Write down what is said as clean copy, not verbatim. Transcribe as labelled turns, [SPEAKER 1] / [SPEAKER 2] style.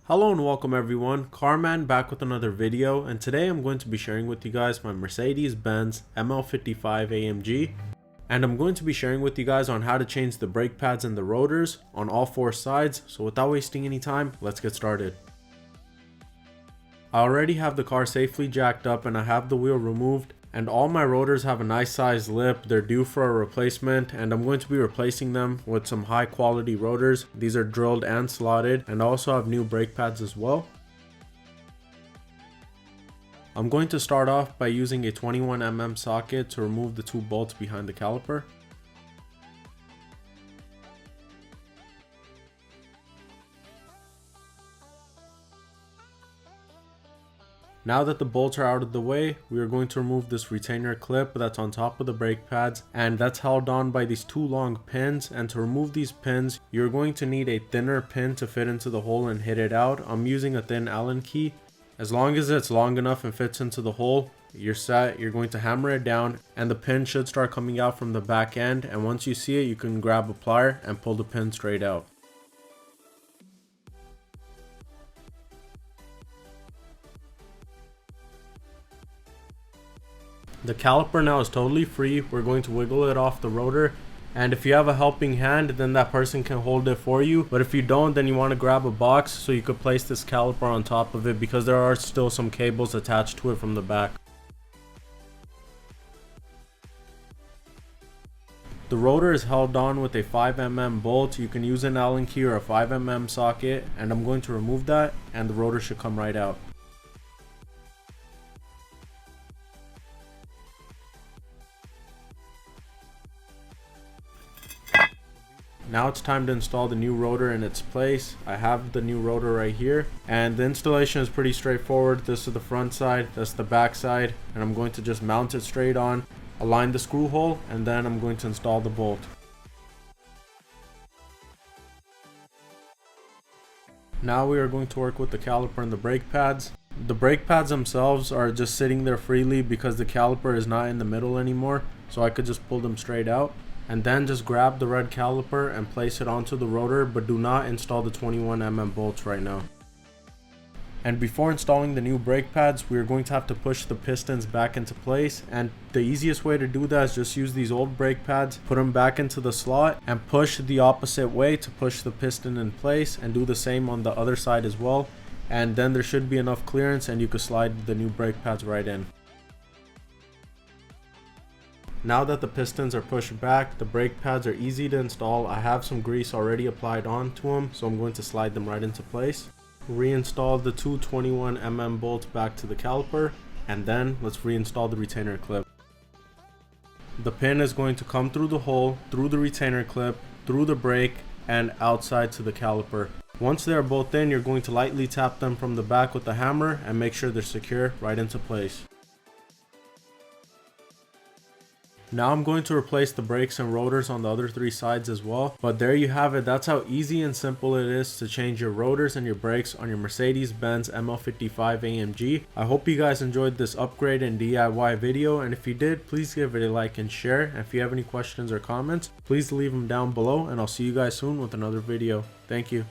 [SPEAKER 1] Hello and welcome everyone, Carman back with another video, and today I'm going to be sharing with you guys my Mercedes Benz ML55 AMG, and I'm going to be sharing with you guys on how to change the brake pads and the rotors on all four sides. So without wasting any time, let's get started. I already have the car safely jacked up and I have the wheel removed, and all my rotors have a nice sized lip. They're due for a replacement and I'm going to be replacing them with some high quality rotors. These are drilled and slotted, and I also have new brake pads as well. I'm going to start off by using a 21 mm socket to remove the two bolts behind the caliper. Now that the bolts are out of the way, we are going to remove this retainer clip that's on top of the brake pads, and that's held on by these two long pins. And to remove these pins, you're going to need a thinner pin to fit into the hole and hit it out. I'm using a thin Allen key. As long as it's long enough and fits into the hole, you're set. You're going to hammer it down and the pin should start coming out from the back end, and once you see it, you can grab a plier and pull the pin straight out. The caliper now is totally free. We're going to wiggle it off the rotor, and if you have a helping hand, then that person can hold it for you. But if you don't, then you want to grab a box so you could place this caliper on top of it, because there are still some cables attached to it from the back. The rotor is held on with a 5 mm bolt. You can use an Allen key or a 5 mm socket, and I'm going to remove that and the rotor should come right out. Now it's time to install the new rotor in its place. I have the new rotor right here, and the installation is pretty straightforward. This is the front side, that's the back side, and I'm going to just mount it straight on, align the screw hole, and then I'm going to install the bolt. Now we are going to work with the caliper and the brake pads. The brake pads themselves are just sitting there freely because the caliper is not in the middle anymore, so I could just pull them straight out. And then just grab the red caliper and place it onto the rotor, but do not install the 21 mm bolts right now. And before installing the new brake pads, we are going to have to push the pistons back into place, and the easiest way to do that is just use these old brake pads, put them back into the slot and push the opposite way to push the piston in place, and do the same on the other side as well, and then there should be enough clearance and you can slide the new brake pads right in. Now that the pistons are pushed back, the brake pads are easy to install. I have some grease already applied onto them, so I'm going to slide them right into place. Reinstall the two 21 mm bolts back to the caliper, and then let's reinstall the retainer clip. The pin is going to come through the hole, through the retainer clip, through the brake, and outside to the caliper. Once they're both in, you're going to lightly tap them from the back with the hammer and make sure they're secure right into place. Now I'm going to replace the brakes and rotors on the other three sides as well. But there you have it. That's how easy and simple it is to change your rotors and your brakes on your Mercedes Benz ML55 AMG. I hope you guys enjoyed this upgrade and DIY video, and if you did, please give it a like and share. And if you have any questions or comments, please leave them down below, and I'll see you guys soon with another video. Thank you.